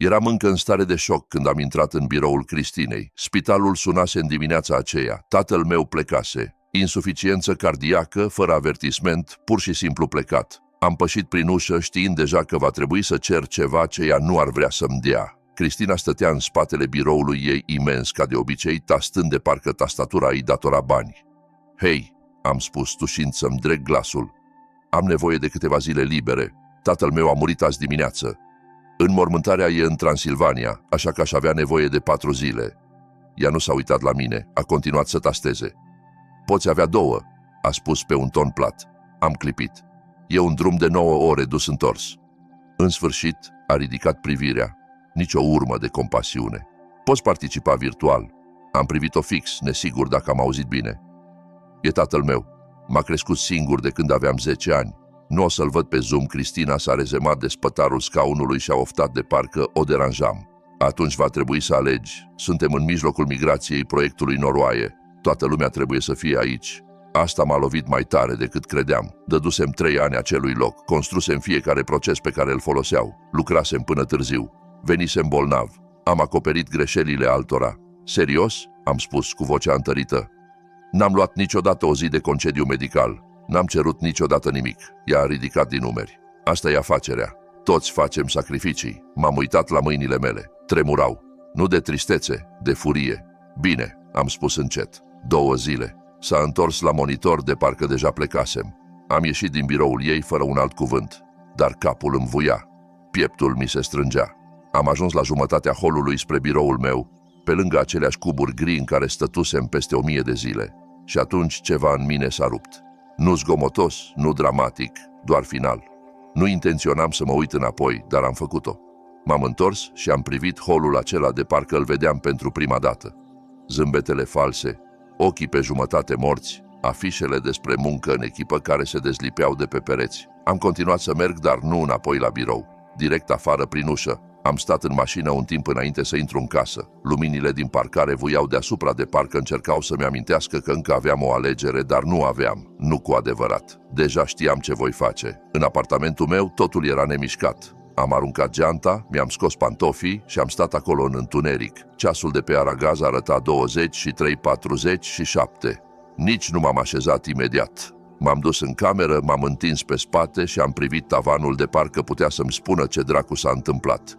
Eram încă în stare de șoc când am intrat în biroul Cristinei. Spitalul sunase în dimineața aceea. Tatăl meu plecase. Insuficiență cardiacă, fără avertisment, pur și simplu plecat. Am pășit prin ușă știind deja că va trebui să cer ceva ce ea nu ar vrea să-mi dea. Cristina stătea în spatele biroului ei imens, ca de obicei, tastând de parcă tastatura îi datora bani. Hei, am spus, tușind să-mi dreg glasul. Am nevoie de câteva zile libere. Tatăl meu a murit azi dimineață. Înmormântarea e în Transilvania, așa că aș avea nevoie de 4 zile. Ea nu s-a uitat la mine, a continuat să tasteze. Poți avea 2, a spus pe un ton plat. Am clipit. E un drum de 9 ore dus-întors. În sfârșit, a ridicat privirea. Nici o urmă de compasiune. Poți participa virtual. Am privit-o fix, nesigur dacă am auzit bine. E tatăl meu. M-a crescut singur de când aveam 10 ani. Nu o să-l văd pe Zoom. Cristina s-a rezemat de spătarul scaunului și a oftat de parcă o deranjam. Atunci va trebui să alegi. Suntem în mijlocul migrației proiectului Noroaie. Toată lumea trebuie să fie aici. Asta m-a lovit mai tare decât credeam. Dădusem 3 ani acelui loc. Construsem fiecare proces pe care îl foloseau. Lucrasem până târziu. Venisem bolnav. Am acoperit greșelile altora. Serios? Am spus cu vocea întărită. N-am luat niciodată o zi de concediu medical. N-am cerut niciodată nimic. Ea a ridicat din numeri. Asta e afacerea. Toți facem sacrificii. M-am uitat la mâinile mele. Tremurau. Nu de tristețe, de furie. Bine, am spus încet. 2 zile. S-a întors la monitor de parcă deja plecasem. Am ieșit din biroul ei fără un alt cuvânt. Dar capul îmi vuia. Pieptul mi se strângea. Am ajuns la jumătatea holului spre biroul meu, pe lângă aceleași cuburi gri în care stătusem peste 1000 de zile. Și atunci ceva în mine s-a rupt. Nu zgomotos, nu dramatic, doar final. Nu intenționam să mă uit înapoi, dar am făcut-o. M-am întors și am privit holul acela de parcă îl vedeam pentru prima dată. Zâmbetele false, ochii pe jumătate morți, afișele despre muncă în echipă care se dezlipeau de pe pereți. Am continuat să merg, dar nu înapoi la birou. Direct afară prin ușă. Am stat în mașină un timp înainte să intru în casă. Luminile din parcare vuiau deasupra de parcă încercau să-mi amintească că încă aveam o alegere, dar nu aveam. Nu cu adevărat. Deja știam ce voi face. În apartamentul meu totul era nemișcat. Am aruncat geanta, mi-am scos pantofii și am stat acolo în întuneric. Ceasul de pe aragaz arăta 23:47. Nici nu m-am așezat imediat. M-am dus în cameră, m-am întins pe spate și am privit tavanul de parcă putea să-mi spună ce dracu s-a întâmplat.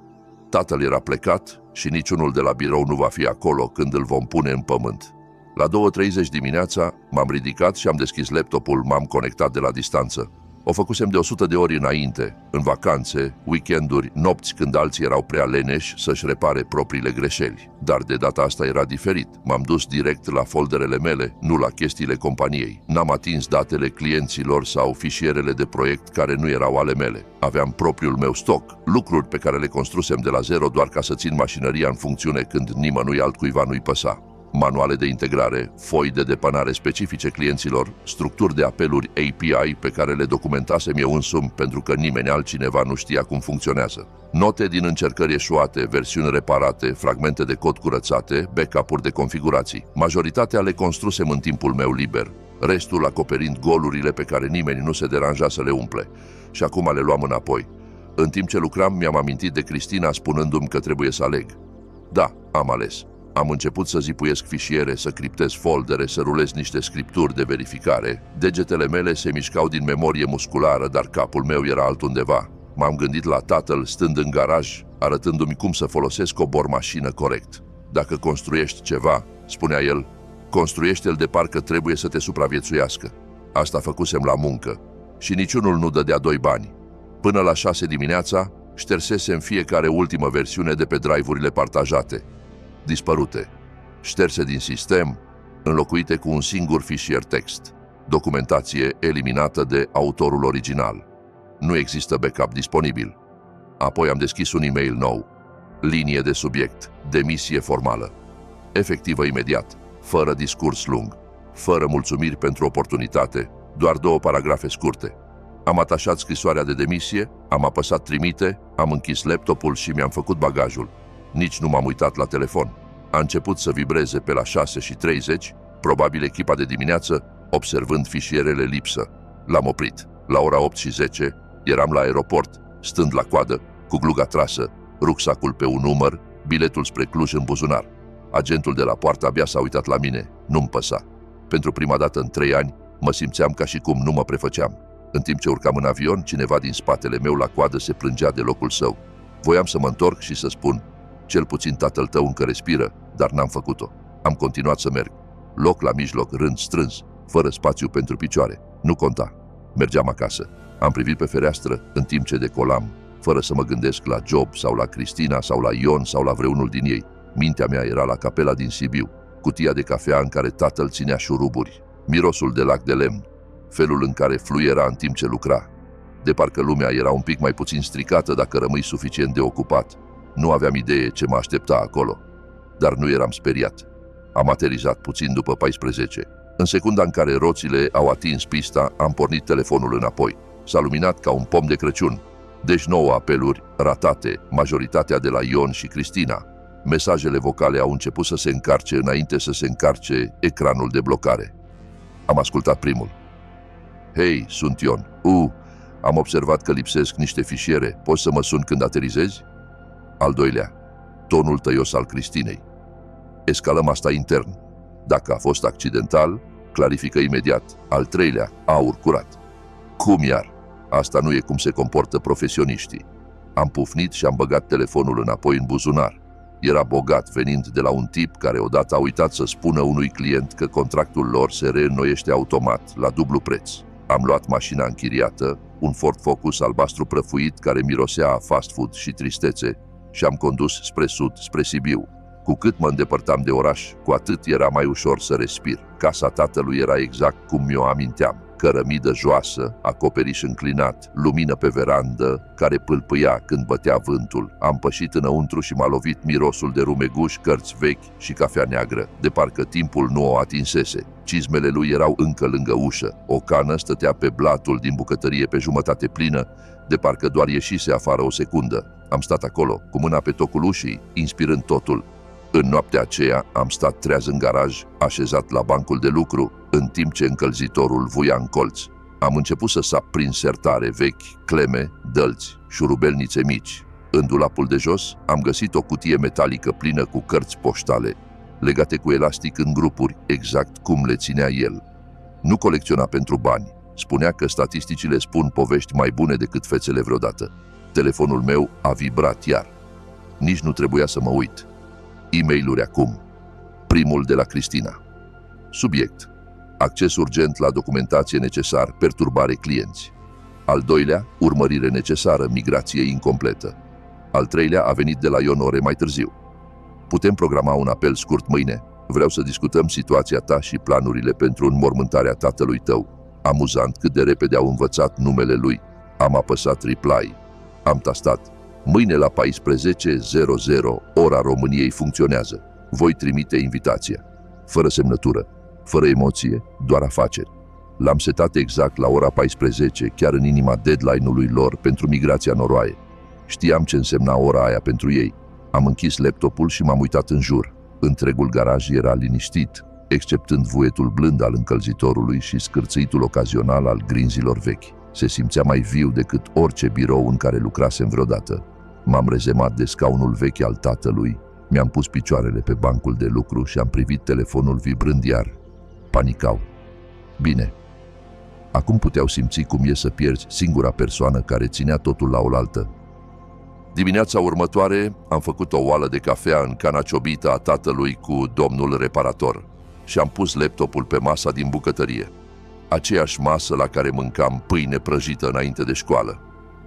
Tatăl era plecat și niciunul de la birou nu va fi acolo când îl vom pune în pământ. La 2:30 dimineața m-am ridicat și am deschis laptopul, m-am conectat de la distanță. O făcusem de 100 de ori înainte, în vacanțe, weekenduri, nopți când alții erau prea leneși să-și repare propriile greșeli. Dar de data asta era diferit. M-am dus direct la folderele mele, nu la chestiile companiei. N-am atins datele clienților sau fișierele de proiect care nu erau ale mele. Aveam propriul meu stoc, lucruri pe care le construsem de la zero doar ca să țin mașinăria în funcțiune când nimănui altcuiva nu-i păsa. Manuale de integrare, foi de depănare specifice clienților, structuri de apeluri API pe care le documentasem eu însumi pentru că nimeni altcineva nu știa cum funcționează. Note din încercări eșuate, versiuni reparate, fragmente de cod curățate, backup-uri de configurații. Majoritatea le construsem în timpul meu liber, restul acoperind golurile pe care nimeni nu se deranja să le umple. Și acum le luam înapoi. În timp ce lucram, mi-am amintit de Cristina spunându-mi că trebuie să aleg. Da, am ales. Am început să zipuiesc fișiere, să criptez foldere, să rulez niște scripturi de verificare. Degetele mele se mișcau din memorie musculară, dar capul meu era altundeva. M-am gândit la tatăl stând în garaj, arătându-mi cum să folosesc o bormașină corect. Dacă construiești ceva, spunea el, construiește-l de parcă trebuie să te supraviețuiască. Asta făcusem la muncă și niciunul nu dădea 2 bani. Până la 6 dimineața, ștersesem fiecare ultimă versiune de pe drive-urile partajate. Dispărute, șterse din sistem, înlocuite cu un singur fișier text. Documentație eliminată de autorul original. Nu există backup disponibil. Apoi am deschis un e-mail nou. Linie de subiect, demisie formală. Efectivă imediat, fără discurs lung, fără mulțumiri pentru oportunitate, doar 2 paragrafe scurte. Am atașat scrisoarea de demisie, am apăsat trimite, am închis laptopul și mi-am făcut bagajul. Nici nu m-am uitat la telefon. A început să vibreze pe la 6:30, probabil echipa de dimineață, observând fișierele lipsă. L-am oprit. La ora 8:10 eram la aeroport, stând la coadă, cu gluga trasă, rucsacul pe un număr, biletul spre Cluj în buzunar. Agentul de la poartă abia s-a uitat la mine. Nu-mi păsa. Pentru prima dată în 3 ani, mă simțeam ca și cum nu mă prefăceam. În timp ce urcam în avion, cineva din spatele meu la coadă se plângea de locul său. Voiam să mă întorc și să spun: cel puțin tatăl tău încă respiră, dar n-am făcut-o. Am continuat să merg. Loc la mijloc, rând strâns, fără spațiu pentru picioare. Nu conta. Mergeam acasă. Am privit pe fereastră în timp ce decolam, fără să mă gândesc la Job sau la Cristina sau la Ion sau la vreunul din ei. Mintea mea era la capela din Sibiu, cutia de cafea în care tatăl ținea șuruburi, mirosul de lac de lemn, felul în care fluiera în timp ce lucra. De parcă lumea era un pic mai puțin stricată dacă rămâi suficient de ocupat. Nu aveam idee ce mă aștepta acolo, dar nu eram speriat. Am aterizat puțin după 14. În secunda în care roțile au atins pista, am pornit telefonul înapoi. S-a luminat ca un pom de Crăciun. Deci 9 apeluri ratate, majoritatea de la Ion și Cristina. Mesajele vocale au început să se încarce înainte să se încarce ecranul de blocare. Am ascultat primul. Hei, sunt Ion. Am observat că lipsesc niște fișiere. Poți să mă suni când aterizezi? Al doilea. Tonul tăios al Cristinei. Escalăm asta intern. Dacă a fost accidental, clarifică imediat. Al treilea. Aur curat. Cum iar? Asta nu e cum se comportă profesioniștii. Am pufnit și am băgat telefonul înapoi în buzunar. Era bogat, venind de la un tip care odată a uitat să spună unui client că contractul lor se reînnoiește automat, la dublu preț. Am luat mașina închiriată, un Ford Focus albastru prăfuit care mirosea a fast food și tristețe, și am condus spre sud, spre Sibiu. Cu cât mă îndepărtam de oraș, cu atât era mai ușor să respir. Casa tatălui era exact cum mi-o aminteam. Cărămidă joasă, acoperiș înclinat, lumină pe verandă, care pâlpâia când bătea vântul. Am pășit înăuntru și m-a lovit mirosul de rumeguș, cărți vechi și cafea neagră, de parcă timpul nu o atinsese. Cizmele lui erau încă lângă ușă. O cană stătea pe blatul din bucătărie pe jumătate plină, de parcă doar ieșise afară o secundă. Am stat acolo, cu mâna pe tocul ușii, inspirând totul. În noaptea aceea am stat treaz în garaj, așezat la bancul de lucru, în timp ce încălzitorul vuia în colț. Am început să sap prin sertare vechi, cleme, dălți, șurubelnițe mici. În dulapul de jos am găsit o cutie metalică plină cu cărți poștale, legate cu elastic în grupuri, exact cum le ținea el. Nu colecționa pentru bani. Spunea că statisticile spun povești mai bune decât fețele vreodată. Telefonul meu a vibrat iar. Nici nu trebuia să mă uit. E-mail-uri acum. Primul de la Cristina. Subiect: acces urgent la documentație necesar, perturbare clienți. Al doilea, urmărire necesară, migrație incompletă. Al treilea a venit de la Ion ore mai târziu. Putem programa un apel scurt mâine? Vreau să discutăm situația ta și planurile pentru înmormântarea tatălui tău. Amuzant cât de repede au învățat numele lui. Am apăsat reply. Am tastat. Mâine la 14:00, ora României funcționează. Voi trimite invitația. Fără semnătură, fără emoție, doar afaceri. L-am setat exact la ora 14, chiar în inima deadline-ului lor pentru migrația noroaie. Știam ce însemna ora aia pentru ei. Am închis laptopul și m-am uitat în jur. Întregul garaj era liniștit, exceptând vuietul blând al încălzitorului și scârțâitul ocazional al grinzilor vechi. Se simțea mai viu decât orice birou în care lucrasem vreodată. M-am rezemat de scaunul vechi al tatălui, mi-am pus picioarele pe bancul de lucru și am privit telefonul vibrând iar. Panicau. Bine. Acum puteau simți cum e să pierzi singura persoană care ținea totul la oaltă. Dimineața următoare am făcut o oală de cafea în cana ciobită a tatălui cu domnul reparator și am pus laptopul pe masa din bucătărie. Aceeași masă la care mâncam pâine prăjită înainte de școală.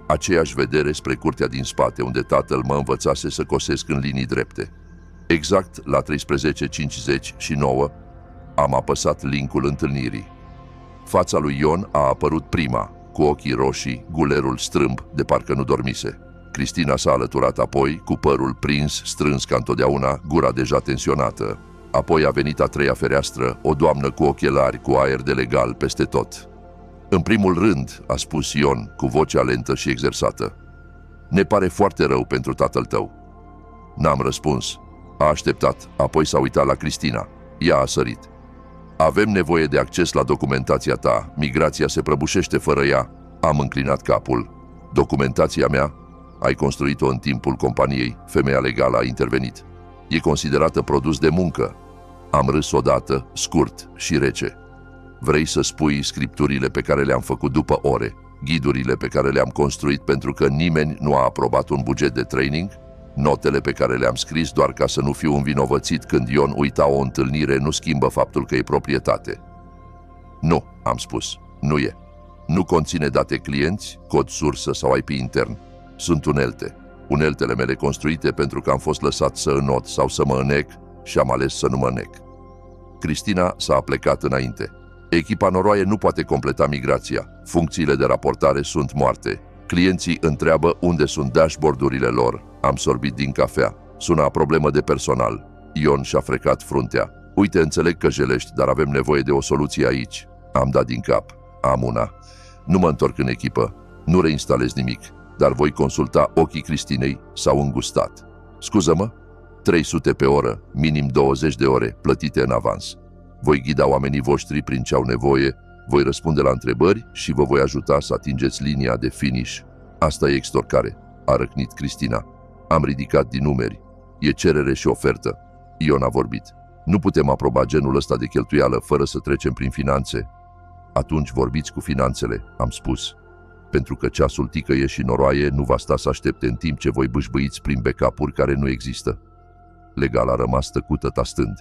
Aceeași vedere spre curtea din spate, unde tatăl mă învățase să cosesc în linii drepte. Exact la 13:59 am apăsat linkul întâlnirii. Fața lui Ion a apărut prima, cu ochii roșii, gulerul strâmb, de parcă nu dormise. Cristina s-a alăturat apoi, cu părul prins, strâns ca întotdeauna, gura deja tensionată. Apoi a venit a treia fereastră, o doamnă cu ochelari, cu aer de legal peste tot. În primul rând, a spus Ion, cu vocea lentă și exersată, ne pare foarte rău pentru tatăl tău. N-am răspuns. A așteptat, apoi s-a uitat la Cristina. Ea a sărit. Avem nevoie de acces la documentația ta. Migrația se prăbușește fără ea. Am înclinat capul. Documentația mea? Ai construit-o în timpul companiei, femeia legală a intervenit. E considerată produs de muncă. Am râs odată, scurt și rece. Vrei să spui scripturile pe care le-am făcut după ore, ghidurile pe care le-am construit pentru că nimeni nu a aprobat un buget de training, notele pe care le-am scris doar ca să nu fiu învinovățit când Ion uita o întâlnire nu schimbă faptul că e proprietate. Nu, am spus, nu e. Nu conține date clienți, cod sursă sau IP intern. Sunt unelte. Uneltele mele construite pentru că am fost lăsat să înot sau să mă înnec și am ales să nu mă înnec. Cristina s-a plecat înainte. Echipa noroaie nu poate completa migrația. Funcțiile de raportare sunt moarte. Clienții întreabă unde sunt dashboard-urile lor. Am sorbit din cafea. Suna problemă de personal. Ion și-a frecat fruntea. Uite, înțeleg că jelești, dar avem nevoie de o soluție aici. Am dat din cap. Am una. Nu mă întorc în echipă. Nu reinstalez nimic. Dar voi consulta ochii Cristinei, s-au îngustat. Scuză-mă? 300 pe oră, minim 20 de ore, plătite în avans. Voi ghida oamenii voștri prin ce au nevoie, voi răspunde la întrebări și vă voi ajuta să atingeți linia de finish. Asta e extorcare, a răcnit Cristina. Am ridicat din numeri. E cerere și ofertă. Ion a vorbit. Nu putem aproba genul ăsta de cheltuială fără să trecem prin finanțe. Atunci vorbiți cu finanțele, am spus. Pentru că ceasul ticăie și noroaie nu va sta să aștepte în timp ce voi bâșbâiți prin backup-uri care nu există. Legal a rămas tăcută tastând.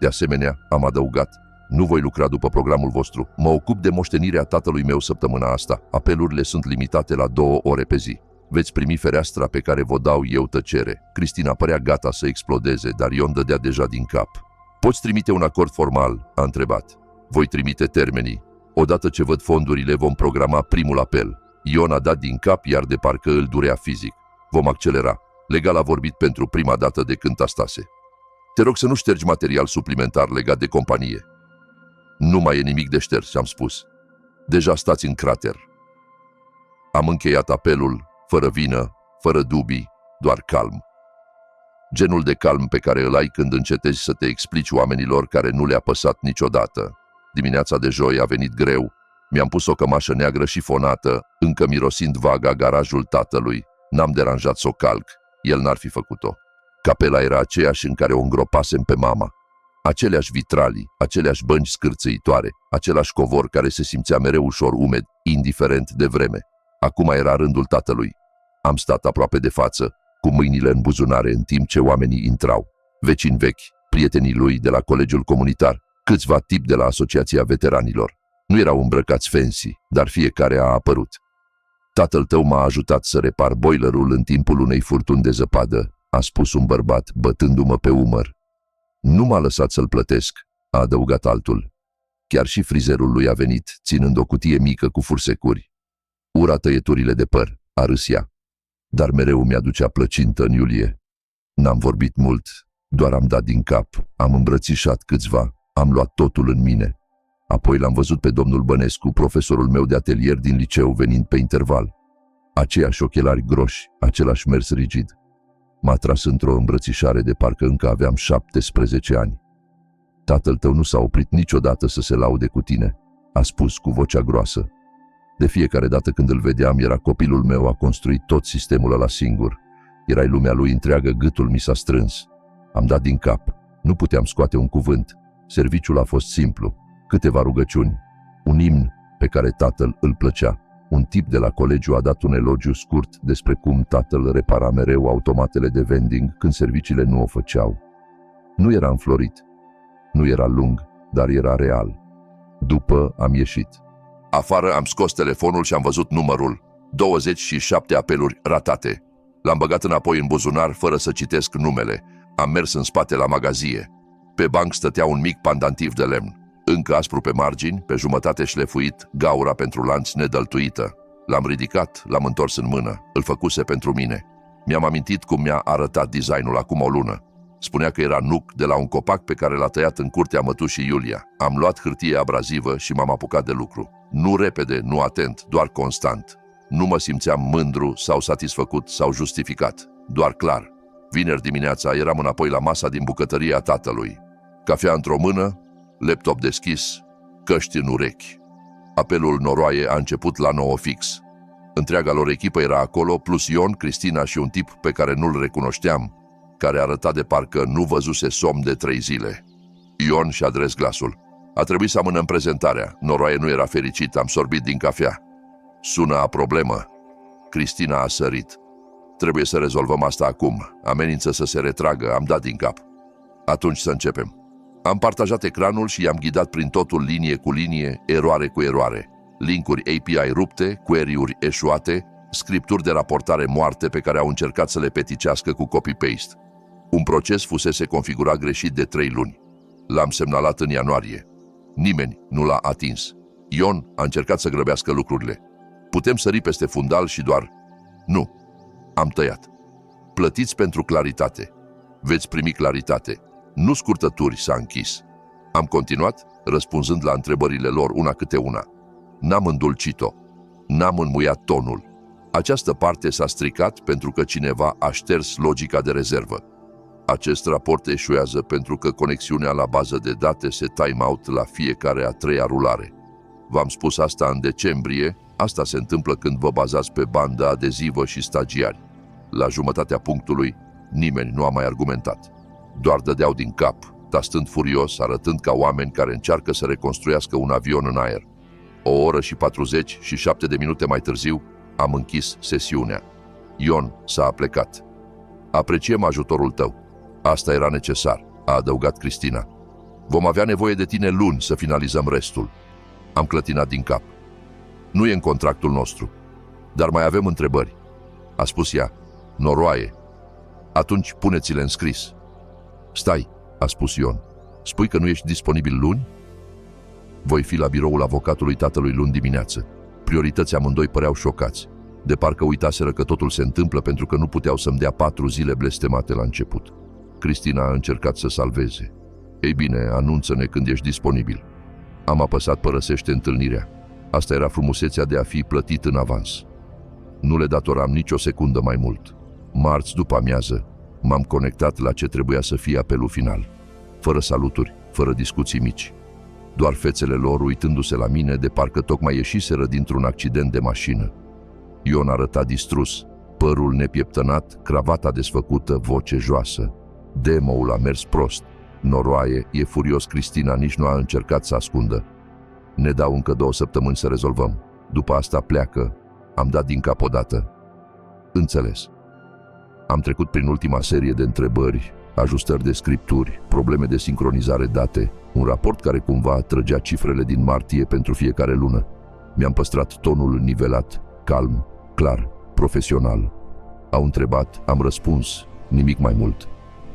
De asemenea, am adăugat, nu voi lucra după programul vostru. Mă ocup de moștenirea tatălui meu săptămâna asta. Apelurile sunt limitate la 2 ore pe zi. Veți primi fereastra pe care vă dau eu tăcere. Cristina părea gata să explodeze, dar Ion dădea deja din cap. Poți trimite un acord formal? A întrebat. Voi trimite termenii. Odată ce văd fondurile, vom programa primul apel. Ion a dat din cap, iar de parcă îl durea fizic. Vom accelera. Legal a vorbit pentru prima dată de când astase. Te rog să nu ștergi material suplimentar legat de companie. Nu mai e nimic de șters, am spus. Deja stați în crater. Am încheiat apelul, fără vină, fără dubii, doar calm. Genul de calm pe care îl ai când încetezi să te explici oamenilor care nu le-a păsat niciodată. Dimineața de joi a venit greu. Mi-am pus o cămașă neagră șifonată, încă mirosind vaga garajul tatălui. N-am deranjat să o calc. El n-ar fi făcut-o. Capela era aceeași în care o îngropasem pe mama. Aceleași vitralii, aceleași bănci scârțâitoare, același covor care se simțea mereu ușor umed, indiferent de vreme. Acum era rândul tatălui. Am stat aproape de față, cu mâinile în buzunare în timp ce oamenii intrau. Vecini vechi, prietenii lui de la colegiul comunitar, câțiva tipi de la Asociația Veteranilor. Nu erau îmbrăcați fancy, dar fiecare a apărut. Tatăl tău m-a ajutat să repar boilerul în timpul unei furtuni de zăpadă, a spus un bărbat, bătându-mă pe umăr. Nu m-a lăsat să-l plătesc, a adăugat altul. Chiar și frizerul lui a venit, ținând o cutie mică cu fursecuri. Ura tăieturile de păr, a râs ea. Dar mereu mi-aducea plăcintă în iulie. N-am vorbit mult, doar am dat din cap, am îmbrățișat câțiva, am luat totul în mine. Apoi l-am văzut pe domnul Bănescu, profesorul meu de atelier din liceu, venind pe interval. Aceiași ochelari groși, același mers rigid. M-a tras într-o îmbrățișare de parcă încă aveam 17 ani. Tatăl tău nu s-a oprit niciodată să se laude cu tine, a spus cu vocea groasă. De fiecare dată când îl vedeam, era copilul meu, a construit tot sistemul ăla singur. Erai lumea lui întreagă, gâtul mi s-a strâns. Am dat din cap, nu puteam scoate un cuvânt. Serviciul a fost simplu, câteva rugăciuni, un imn pe care tatăl îl plăcea. Un tip de la colegiu a dat un elogiu scurt despre cum tatăl repara mereu automatele de vending când serviciile nu o făceau. Nu era înflorit, nu era lung, dar era real. După am ieșit. Afară am scos telefonul și am văzut numărul. 27 apeluri ratate. L-am băgat înapoi în buzunar fără să citesc numele. Am mers în spate la magazie. Pe banc stătea un mic pandantiv de lemn. Încă aspru pe margini, pe jumătate șlefuit, gaura pentru lanț nedăltuită. L-am ridicat, l-am întors în mână. Îl făcuse pentru mine. Mi-am amintit cum mi-a arătat designul acum o lună. Spunea că era nuc de la un copac pe care l-a tăiat în curtea mătușii Iulia. Am luat hârtie abrazivă și m-am apucat de lucru. Nu repede, nu atent, doar constant. Nu mă simțeam mândru sau satisfăcut sau justificat. Doar clar. Vineri dimineața eram înapoi la masa din bucătăria tatălui. Cafea într-o mână, laptop deschis, căști în urechi. Apelul noroaie a început la 9 fix. Întreaga lor echipă era acolo, plus Ion, Cristina și un tip pe care nu-l recunoșteam, care arăta de parcă nu văzuse somn de 3 zile. Ion și-a adres glasul. A trebuit să amânăm prezentarea. Noroaie nu era fericit, am sorbit din cafea. Sună a problemă. Cristina a sărit. Trebuie să rezolvăm asta acum. Amenință să se retragă, am dat din cap. Atunci să începem. Am partajat ecranul și i-am ghidat prin totul linie cu linie, eroare cu eroare. Linkuri API rupte, query-uri eșuate, scripturi de raportare moarte pe care au încercat să le peticească cu copy-paste. Un proces fusese configurat greșit de 3 luni. L-am semnalat în ianuarie. Nimeni nu l-a atins. Ion a încercat să grăbească lucrurile. Putem sări peste fundal și doar... Nu. Am tăiat. Plătiți pentru claritate. Veți primi claritate. Nu scurtături, s-a închis. Am continuat, răspunzând la întrebările lor una câte una. N-am îndulcit-o. N-am înmuiat tonul. Această parte s-a stricat pentru că cineva a șters logica de rezervă. Acest raport eșuează pentru că conexiunea la bază de date se time-out la fiecare a 3-a rulare. V-am spus asta în decembrie, asta se întâmplă când vă bazați pe bandă adezivă și stagiari. La jumătatea punctului, nimeni nu a mai argumentat. Doar dădeau din cap, tastând furios, arătând ca oameni care încearcă să reconstruiască un avion în aer. 1:47 de minute mai târziu, am închis sesiunea. Ion s-a aplecat. Apreciem ajutorul tău. Asta era necesar, a adăugat Cristina. Vom avea nevoie de tine luni să finalizăm restul. Am clătinat din cap. Nu e în contractul nostru, dar mai avem întrebări, a spus ea. Noroaie. Atunci puneți-le în scris. Stai, a spus Ion. Spui că nu ești disponibil luni? Voi fi la biroul avocatului tatălui luni dimineață. Priorități amândoi păreau șocați. De parcă uitaseră că totul se întâmplă pentru că nu puteau să-mi dea 4 zile blestemate la început. Cristina a încercat să salveze. Ei bine, anunță-ne când ești disponibil. Am apăsat părăsește întâlnirea. Asta era frumusețea de a fi plătit în avans. Nu le datoram nicio secundă mai mult. Marți după amiază, m-am conectat la ce trebuia să fie apelul final. Fără saluturi, fără discuții mici. Doar fețele lor uitându-se la mine de parcă tocmai ieșiseră dintr-un accident de mașină. Ion arăta distrus, părul nepieptănat, cravata desfăcută, voce joasă. Demo-ul a mers prost. Noroaie, e furios, Cristina nici nu a încercat să ascundă. Ne dau încă 2 săptămâni să rezolvăm. După asta pleacă. Am dat din cap odată. Înțeles. Am trecut prin ultima serie de întrebări, ajustări de scripturi, probleme de sincronizare date, un raport care cumva trăgea cifrele din martie pentru fiecare lună. Mi-am păstrat tonul nivelat, calm, clar, profesional. Au întrebat, am răspuns, nimic mai mult.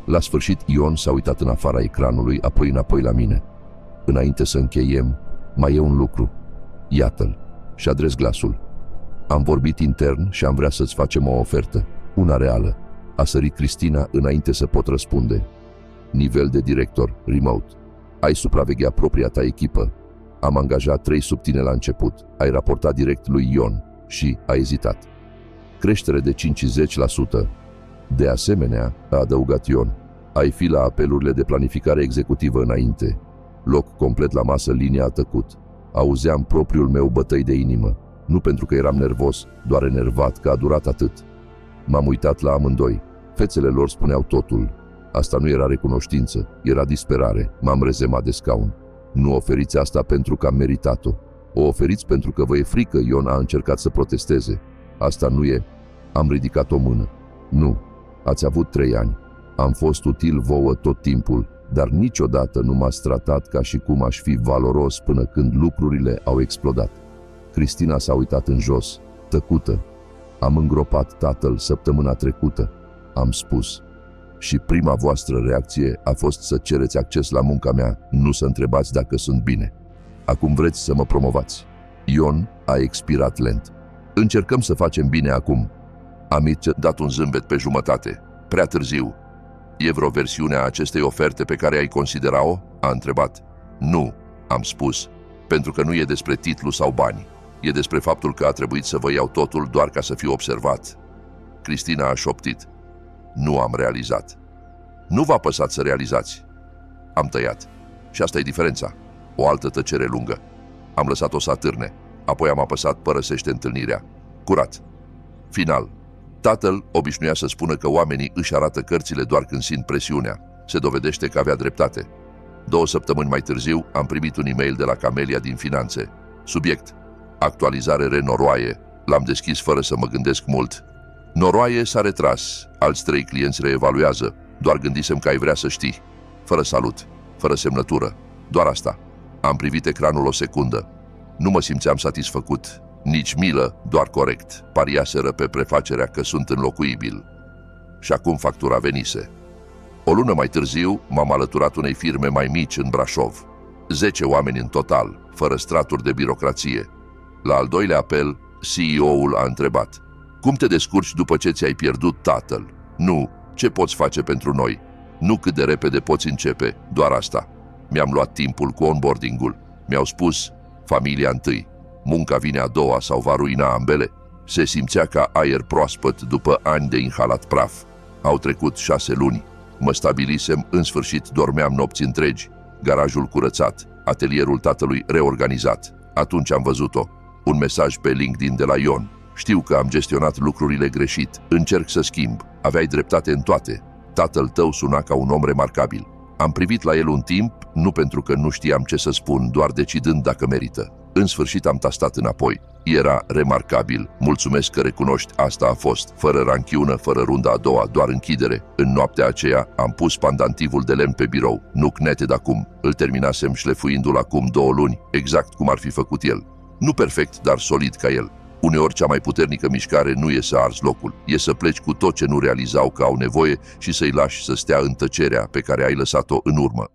La sfârșit, Ion s-a uitat în afara ecranului, apoi înapoi la mine. Înainte să încheiem, mai e un lucru. Iată-l. Și adres glasul. Am vorbit intern și am vrea să-ți facem o ofertă. Una reală. A sărit Cristina înainte să pot răspunde. Nivel de director, remote. Ai supraveghea propria ta echipă. Am angajat 3 sub tine la început. Ai raportat direct lui Ion și a ezitat. Creștere de 50%. De asemenea, a adăugat Ion, ai fi la apelurile de planificare executivă înainte. Loc complet la masă, linia a tăcut. Auzeam propriul meu bătăi de inimă. Nu pentru că eram nervos, doar enervat că a durat atât. M-am uitat la amândoi. Fețele lor spuneau totul. Asta nu era recunoștință, era disperare. M-am rezemat de scaun. Nu oferiți asta pentru că am meritat-o. O oferiți pentru că vă e frică, Ion a încercat să protesteze. Asta nu e. Am ridicat o mână. Nu. Ați avut 3 ani. Am fost util vouă tot timpul, dar niciodată nu m-ați tratat ca și cum aș fi valoros până când lucrurile au explodat. Cristina s-a uitat în jos, tăcută. Am îngropat tatăl săptămâna trecută, am spus. Și prima voastră reacție a fost să cereți acces la munca mea, nu să întrebați dacă sunt bine. Acum vreți să mă promovați. Ion a expirat lent. Încercăm să facem bine acum. Am dat un zâmbet pe jumătate. Prea târziu. E vreo versiune a acestei oferte pe care ai considera-o? A întrebat. Nu, am spus, pentru că nu e despre titlu sau bani. E despre faptul că a trebuit să vă iau totul doar ca să fiu observat. Cristina a șoptit. Nu am realizat. Nu v-a păsat să realizați. Am tăiat. Și asta e diferența. O altă tăcere lungă. Am lăsat-o să atârne. Apoi am apăsat părăsește întâlnirea. Curat. Final. Tatăl obișnuia să spună că oamenii își arată cărțile doar când simt presiunea. Se dovedește că avea dreptate. 2 săptămâni mai târziu am primit un e-mail de la Camelia din Finanțe. Subiect: actualizare Noroaie. L-am deschis fără să mă gândesc mult. Noroaie s-a retras. Alți 3 clienți reevaluează. Doar gândisem că ai vrea să știi. Fără salut, fără semnătură. Doar asta. Am privit ecranul o secundă. Nu mă simțeam satisfăcut. Nici milă, doar corect. Pariaseră pe prefacerea că sunt înlocuibil. Și acum factura venise. O lună mai târziu m-am alăturat unei firme mai mici în Brașov. 10 oameni în total, fără straturi de birocrație. La al doilea apel, CEO-ul a întrebat: cum te descurci după ce ți-ai pierdut tatăl? Nu, ce poți face pentru noi? Nu cât de repede poți începe, doar asta. Mi-am luat timpul cu onboarding-ul. Mi-au spus: familia întâi. Munca vine a doua sau va ruina ambele. Se simțea ca aer proaspăt după ani de inhalat praf. Au trecut 6 luni. Mă stabilisem, în sfârșit dormeam nopți întregi. Garajul curățat, atelierul tatălui reorganizat. Atunci am văzut-o. Un mesaj pe LinkedIn de la Ion. Știu că am gestionat lucrurile greșit. Încerc să schimb. Aveai dreptate în toate. Tatăl tău suna ca un om remarcabil. Am privit la el un timp, nu pentru că nu știam ce să spun, doar decidând dacă merită. În sfârșit am tastat înapoi. Era remarcabil. Mulțumesc că recunoști, asta a fost. Fără ranchiună, fără runda a doua, doar închidere. În noaptea aceea am pus pandantivul de lemn pe birou. Nu cneted acum. Îl terminasem șlefuindu-l acum 2 luni, exact cum ar fi făcut el. Nu perfect, dar solid ca el. Uneori cea mai puternică mișcare nu e să arzi locul, e să pleci cu tot ce nu realizau că au nevoie și să-i lași să stea în tăcerea pe care ai lăsat-o în urmă.